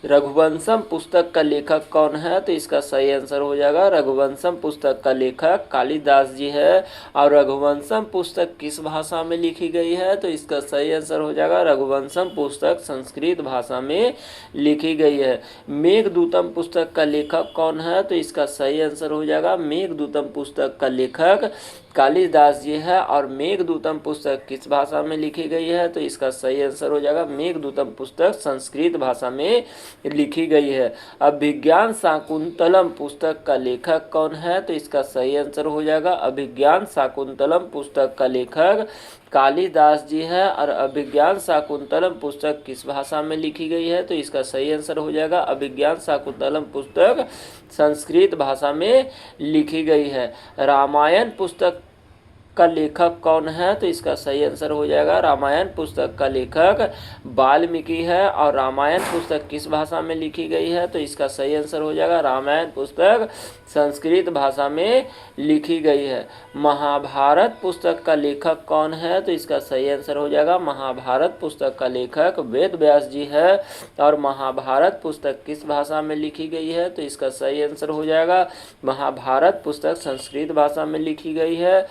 रघुवंशम पुस्तक का लेखक कौन है? तो इसका सही आंसर हो जाएगा रघुवंशम पुस्तक का लेखक कालिदास जी है। और रघुवंशम पुस्तक किस भाषा में लिखी गई है? तो इसका सही आंसर हो जाएगा रघुवंशम पुस्तक संस्कृत भाषा में लिखी गई है। मेघदूतम पुस्तक का लेखक कौन है? तो इसका सही आंसर हो जाएगा मेघदूतम पुस्तक का लेखक कालिदास जी है। और मेघदूतम पुस्तक किस भाषा में लिखी गई है? तो इसका सही आंसर हो जाएगा मेघदूतम पुस्तक संस्कृत भाषा में लिखी गई है। अभिज्ञान शाकुंतलम पुस्तक का लेखक कौन है? तो इसका सही आंसर हो जाएगा अभिज्ञान शाकुंतलम पुस्तक का लेखक कालिदास जी है। और अभिज्ञान शाकुंतलम पुस्तक किस भाषा में लिखी गई है? तो इसका सही आंसर हो जाएगा अभिज्ञान शाकुंतलम पुस्तक संस्कृत भाषा में लिखी गई है। रामायण पुस्तक का लेखक कौन है? तो इसका सही आंसर हो जाएगा रामायण पुस्तक का लेखक वाल्मीकि है। और रामायण पुस्तक किस भाषा में लिखी गई है? तो इसका सही आंसर हो जाएगा रामायण पुस्तक संस्कृत भाषा में लिखी गई है। महाभारत पुस्तक का लेखक कौन है? तो इसका सही आंसर हो जाएगा महाभारत पुस्तक का लेखक वेद व्यास जी है। और महाभारत पुस्तक किस भाषा में लिखी गई है? तो इसका सही आंसर हो जाएगा महाभारत पुस्तक संस्कृत भाषा में लिखी गई है।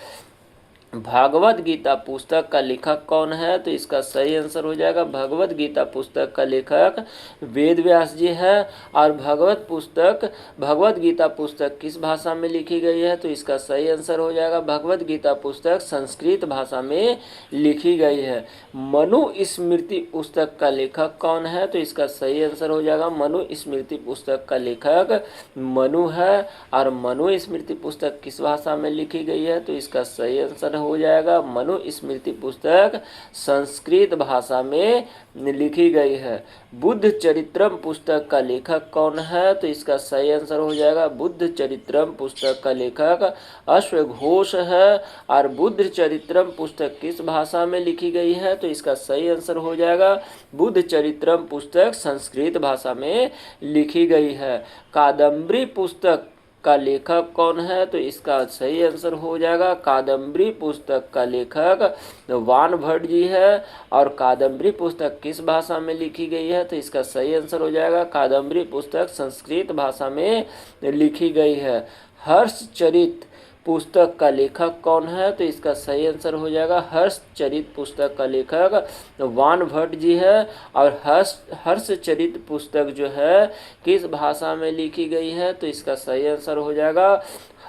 भागवत गीता पुस्तक का लेखक कौन है? तो इसका सही आंसर हो जाएगा भगवत गीता पुस्तक का लेखक वेद व्यास जी है। और भगवत गीता पुस्तक किस भाषा में लिखी गई है? तो इसका सही आंसर हो जाएगा भगवत गीता पुस्तक संस्कृत भाषा में लिखी गई है। मनु स्मृति पुस्तक का लेखक कौन है? तो इसका सही आंसर हो जाएगा मनु स्मृति पुस्तक का लेखक मनु है। और मनु स्मृति पुस्तक किस भाषा में लिखी गई है? तो इसका सही आंसर हो जाएगा मनु स्मृति पुस्तक संस्कृत भाषा में लिखी गई है। बुद्ध चरित्रम पुस्तक का लेखक कौन है? तो इसका सही आंसर हो जाएगा बुद्ध चरित्रम पुस्तक का लेखक अश्वघोष है। और बुद्ध चरित्रम पुस्तक किस भाषा में लिखी गई है? तो इसका सही आंसर हो जाएगा बुद्ध चरित्रम पुस्तक संस्कृत भाषा में लिखी गई है। कादम्बरी पुस्तक का लेखक कौन है? तो इसका सही आंसर हो जाएगा कादम्बरी पुस्तक का लेखक वानभट्ट जी है। और कादम्बरी पुस्तक किस भाषा में लिखी गई है? तो इसका सही आंसर हो जाएगा कादम्बरी पुस्तक संस्कृत भाषा में लिखी गई है। हर्षचरित पुस्तक का लेखक कौन है? तो इसका सही आंसर हो जाएगा हर्षचरित पुस्तक का लेखक वानभट्ट जी है। और हर्षचरित पुस्तक जो है किस भाषा में लिखी गई है? तो इसका सही आंसर हो जाएगा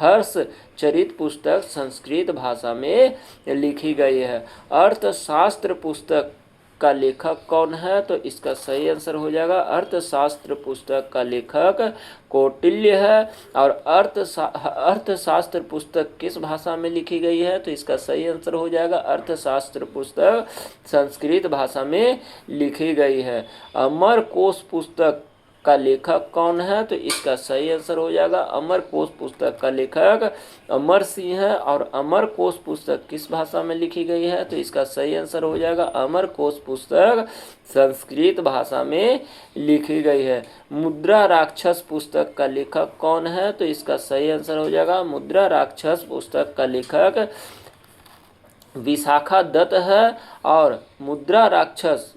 हर्षचरित पुस्तक संस्कृत भाषा में लिखी गई है। अर्थशास्त्र पुस्तक का लेखक कौन है? तो इसका सही आंसर हो जाएगा अर्थशास्त्र पुस्तक का लेखक कौटिल्य है। और अर्थशास्त्र पुस्तक किस भाषा में लिखी गई है? तो इसका सही आंसर हो जाएगा अर्थशास्त्र पुस्तक संस्कृत भाषा में लिखी गई है। अमरकोश पुस्तक का लेखक कौन है? तो इसका सही आंसर हो जाएगा अमरकोश पुस्तक का लेखक अमर सिंह है। और अमरकोश पुस्तक किस भाषा में लिखी गई है? तो इसका सही आंसर हो जाएगा अमरकोश पुस्तक संस्कृत भाषा में लिखी गई है। मुद्रा राक्षस पुस्तक का लेखक कौन है? तो इसका सही आंसर हो जाएगा मुद्रा राक्षस पुस्तक का लेखक विशाखा दत्त है। और मुद्रा राक्षस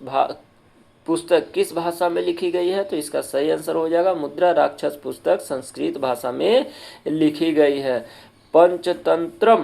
पुस्तक किस भाषा में लिखी गई है? तो इसका सही आंसर हो जाएगा मुद्रा राक्षस पुस्तक संस्कृत भाषा में लिखी गई है। पंचतंत्र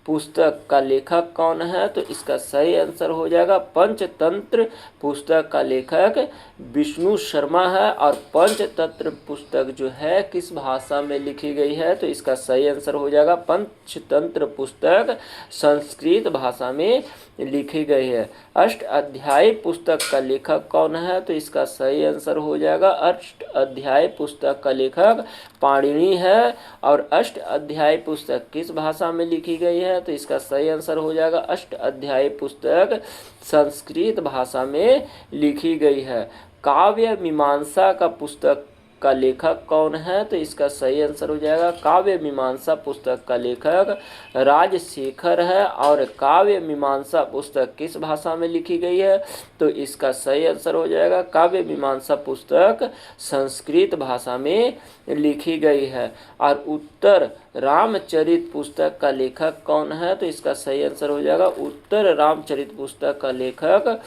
पुस्तक का लेखक कौन है? तो इसका सही आंसर हो जाएगा पंचतंत्र पुस्तक का लेखक विष्णु शर्मा है। और पंचतंत्र पुस्तक जो है किस भाषा में लिखी गई है? तो इसका सही आंसर हो जाएगा पंचतंत्र पुस्तक संस्कृत भाषा में लिखी गई है। अष्ट अध्यायी पुस्तक का लेखक कौन है? तो इसका सही आंसर हो जाएगा अष्ट अध्यायी पुस्तक का लेखक पाणिनि है। और अष्ट अध्यायी पुस्तक किस भाषा में लिखी गई है? तो इसका सही आंसर हो जाएगा अष्ट अध्यायी पुस्तक संस्कृत भाषा में लिखी गई है। काव्य मीमांसा का पुस्तक का लेखक कौन है? तो इसका सही आंसर हो जाएगा काव्य मीमांसा पुस्तक का लेखक राजशेखर है। और काव्य मीमांसा पुस्तक किस भाषा में लिखी गई है? तो इसका सही आंसर हो जाएगा काव्य मीमांसा पुस्तक संस्कृत भाषा में लिखी गई है। और उत्तर रामचरित पुस्तक का लेखक कौन है? तो इसका सही आंसर हो जाएगा उत्तर रामचरित पुस्तक का लेखक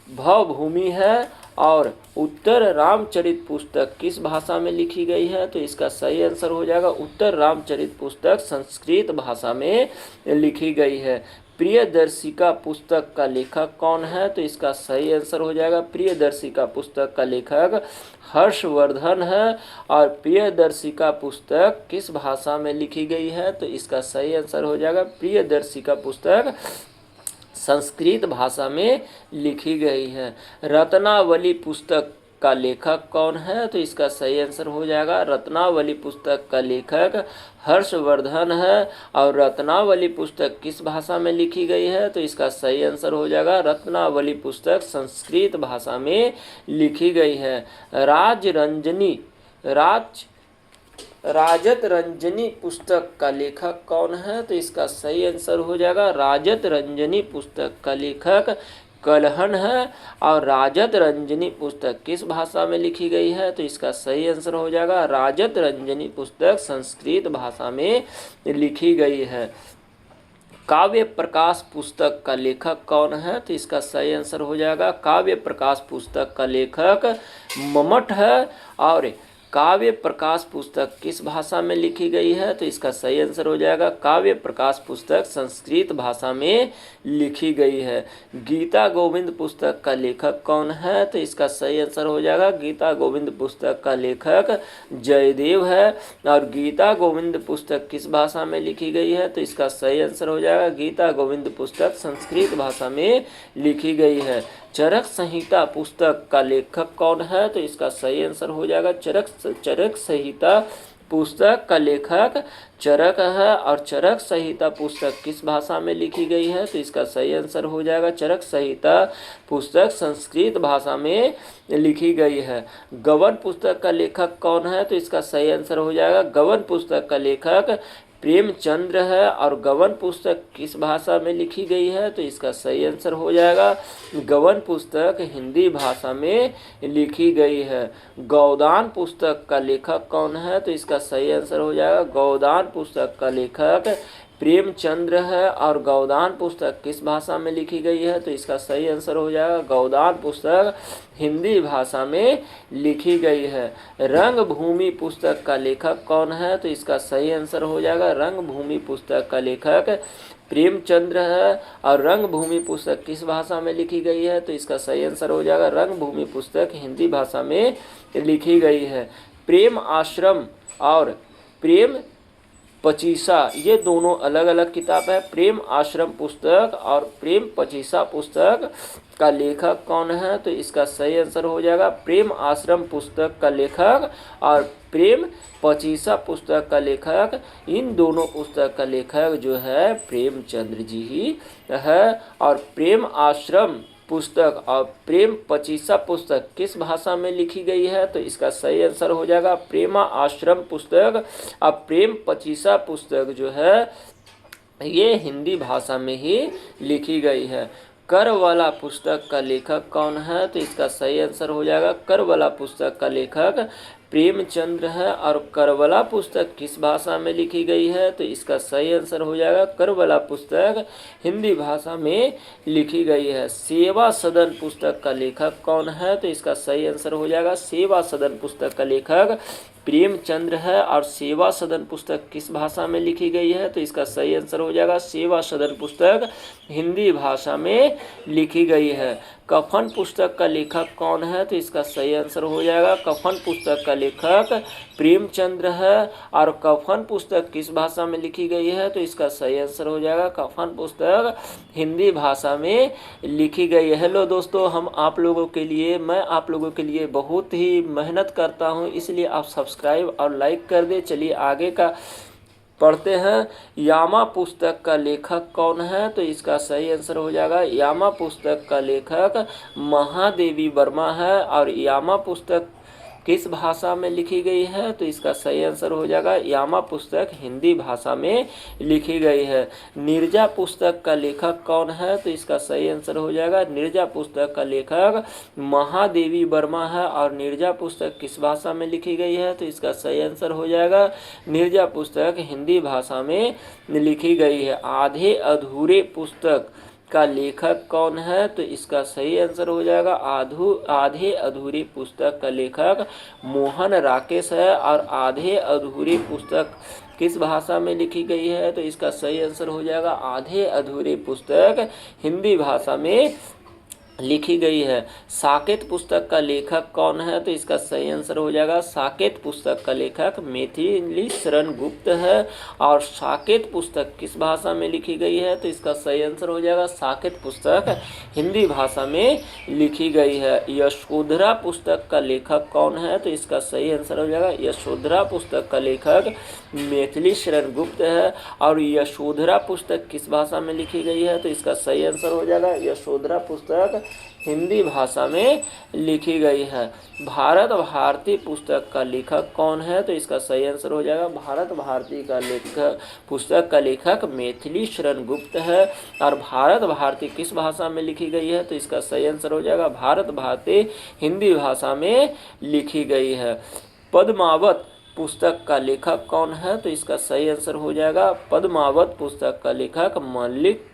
भवभूमि है। और उत्तर रामचरित पुस्तक किस भाषा में लिखी गई है? तो इसका सही आंसर हो जाएगा उत्तर रामचरित पुस्तक संस्कृत भाषा में लिखी गई है। प्रियदर्शिका पुस्तक का लेखक कौन है? तो इसका सही आंसर हो जाएगा प्रियदर्शिका पुस्तक का लेखक हर्षवर्धन है। और प्रियदर्शिका पुस्तक किस भाषा में लिखी गई है? तो इसका सही आंसर हो जाएगा प्रियदर्शिका पुस्तक संस्कृत भाषा में लिखी गई है। रत्नावली पुस्तक का लेखक कौन है? तो इसका सही आंसर हो जाएगा रत्नावली पुस्तक का लेखक हर्षवर्धन है। और रत्नावली पुस्तक किस भाषा में लिखी गई है? तो इसका सही आंसर हो जाएगा रत्नावली पुस्तक संस्कृत भाषा में लिखी गई है। राजत रंजनी पुस्तक का लेखक कौन है? तो इसका सही आंसर हो जाएगा राजत रंजनी पुस्तक का लेखक कल्हण है। और राजत रंजनी पुस्तक किस भाषा में लिखी गई है? तो इसका सही आंसर हो जाएगा राजत रंजनी पुस्तक संस्कृत भाषा में लिखी गई है। काव्य प्रकाश पुस्तक का लेखक कौन है? तो इसका सही आंसर हो जाएगा काव्य प्रकाश पुस्तक का लेखक मम्मट है। और काव्य प्रकाश पुस्तक किस भाषा में लिखी गई है? तो इसका सही आंसर हो जाएगा काव्य प्रकाश पुस्तक संस्कृत भाषा में लिखी गई है। गीता गोविंद पुस्तक का लेखक कौन है? तो इसका सही आंसर हो जाएगा गीता गोविंद पुस्तक का लेखक जयदेव है। और गीता गोविंद पुस्तक किस भाषा में लिखी गई है? तो इसका सही आंसर हो जाएगा गीता गोविंद पुस्तक संस्कृत भाषा में लिखी गई है। चरक संहिता पुस्तक का लेखक कौन है? तो इसका सही आंसर हो जाएगा चरक संहिता पुस्तक का लेखक चरक है। और चरक संहिता पुस्तक किस भाषा में लिखी गई है? तो इसका सही आंसर हो जाएगा चरक संहिता पुस्तक संस्कृत भाषा में लिखी गई है। गवन पुस्तक का लेखक कौन है? तो इसका सही आंसर हो जाएगा गवन पुस्तक का लेखक प्रेमचंद्र है। और गवन पुस्तक किस भाषा में लिखी गई है? तो इसका सही आंसर हो जाएगा गवन पुस्तक हिंदी भाषा में लिखी गई है। गोदान पुस्तक का लेखक कौन है? तो इसका सही आंसर हो जाएगा गोदान पुस्तक का लेखक प्रेमचंद्र है। और गोदान पुस्तक किस भाषा में लिखी गई है? तो इसका सही आंसर हो जाएगा गोदान पुस्तक हिंदी भाषा में लिखी गई है। रंगभूमि पुस्तक का लेखक कौन है? तो इसका सही आंसर हो जाएगा रंगभूमि पुस्तक का लेखक प्रेमचंद्र है। और रंगभूमि पुस्तक किस भाषा में लिखी गई है? तो इसका सही आंसर हो जाएगा रंगभूमि पुस्तक हिंदी भाषा में लिखी गई है। प्रेम आश्रम और प्रेम पचीसा ये दोनों अलग अलग किताब है। प्रेम आश्रम पुस्तक और प्रेम पचीसा पुस्तक का लेखक कौन है? तो इसका सही आंसर हो जाएगा प्रेम आश्रम पुस्तक का लेखक और प्रेम पचीसा पुस्तक का लेखक। इन दोनों पुस्तक का लेखक जो है प्रेमचंद्र जी ही है। और प्रेम आश्रम पुस्तक और प्रेम पचीसा पुस्तक किस भाषा में लिखी गई है? तो इसका सही आंसर हो जाएगा प्रेमा आश्रम पुस्तक और प्रेम पचीसा पुस्तक जो है ये हिंदी भाषा में ही लिखी गई है। करवाला पुस्तक का लेखक कौन है? तो इसका सही आंसर हो जाएगा करवाला पुस्तक का लेखक प्रेमचंद्र है। और करबला पुस्तक किस भाषा में लिखी गई है? तो इसका सही आंसर हो जाएगा करबला पुस्तक हिंदी भाषा में लिखी गई है। सेवा सदन पुस्तक का लेखक कौन है? तो इसका सही आंसर हो जाएगा सेवा सदन पुस्तक का लेखक प्रेमचंद्र है। और सेवा सदन पुस्तक किस भाषा में लिखी गई है? तो इसका सही आंसर हो जाएगा सेवा सदन पुस्तक हिंदी भाषा में लिखी गई है। कफन पुस्तक का लेखक कौन है? तो इसका सही आंसर हो जाएगा कफन पुस्तक का लेखक प्रेमचंद्र है। और कफन पुस्तक किस भाषा में लिखी गई है? तो इसका सही आंसर हो जाएगा कफन पुस्तक हिंदी भाषा में लिखी गई है। हेलो दोस्तों, मैं आप लोगों के लिए बहुत ही मेहनत करता हूं, इसलिए आप सब्सक्राइब और लाइक कर दे। चलिए आगे का पढ़ते हैं। यामा पुस्तक का लेखक कौन है? तो इसका सही आंसर हो जाएगा यामा पुस्तक का लेखक महादेवी वर्मा है। और यामा पुस्तक किस भाषा में लिखी गई है? तो इसका सही आंसर हो जाएगा यामा पुस्तक हिंदी भाषा में लिखी गई है। नीरजा पुस्तक का लेखक कौन है? तो इसका सही आंसर हो जाएगा नीरजा पुस्तक का लेखक महादेवी वर्मा है। और नीरजा पुस्तक किस भाषा में लिखी गई है? तो इसका सही आंसर हो जाएगा नीरजा पुस्तक हिंदी भाषा में लिखी गई है। आधे अधूरे पुस्तक का लेखक कौन है? तो इसका सही आंसर हो जाएगा आधे अधूरी पुस्तक का लेखक मोहन राकेश है। और आधे अधूरी पुस्तक किस भाषा में लिखी गई है? तो इसका सही आंसर हो जाएगा आधे अधूरी पुस्तक हिंदी भाषा में लिखी गई है। साकेत पुस्तक का लेखक कौन है? तो इसका सही आंसर हो जाएगा साकेत पुस्तक का लेखक मैथिली शरण गुप्त है। और साकेत पुस्तक किस भाषा में लिखी गई है? तो इसका सही आंसर हो जाएगा साकेत पुस्तक हिंदी भाषा में लिखी गई है। यशोधरा पुस्तक का लेखक कौन है? तो इसका सही आंसर हो जाएगा यशोधरा पुस्तक का लेखक मैथिली शरण गुप्त है। और यशोधरा पुस्तक किस भाषा में लिखी गई है? तो इसका सही आंसर हो जाएगा यशोधरा पुस्तक हिंदी भाषा में लिखी गई है। भारत भारती पुस्तक का लेखक कौन है? तो इसका सही आंसर हो जाएगा भारत भारती का लेखक पुस्तक का लेखक मैथिली शरण गुप्त है। और भारत भारती किस भाषा में लिखी गई है? तो इसका सही आंसर हो जाएगा भारत भारती हिंदी भाषा में लिखी गई है। पद्मावत पुस्तक का लेखक कौन है? तो इसका सही आंसर हो जाएगा पद्मावत पुस्तक का लेखक मलिक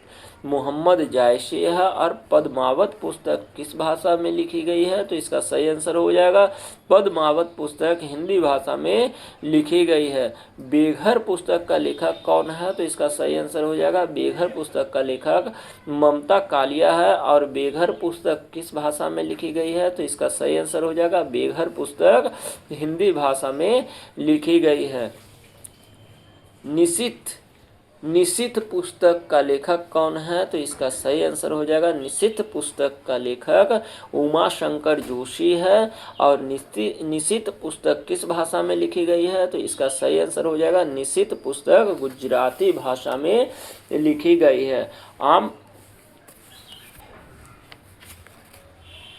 मोहम्मद जायसी है। और पद्मावत पुस्तक किस भाषा में लिखी गई है? तो इसका सही आंसर हो जाएगा पद्मावत पुस्तक हिंदी भाषा में लिखी गई है। बेघर पुस्तक का लेखक कौन है? तो इसका सही आंसर हो जाएगा बेघर पुस्तक का लेखक ममता कालिया है। और बेघर पुस्तक किस भाषा में लिखी गई है? तो इसका सही आंसर हो जाएगा बेघर पुस्तक हिंदी भाषा में लिखी गई है। निशिथ पुस्तक का लेखक कौन है? तो इसका सही आंसर हो जाएगा निशिथ पुस्तक का लेखक उमा शंकर जोशी है। और निशिथ पुस्तक किस भाषा में लिखी गई है? तो इसका सही आंसर हो जाएगा निशिथ पुस्तक गुजराती भाषा में लिखी गई है। आम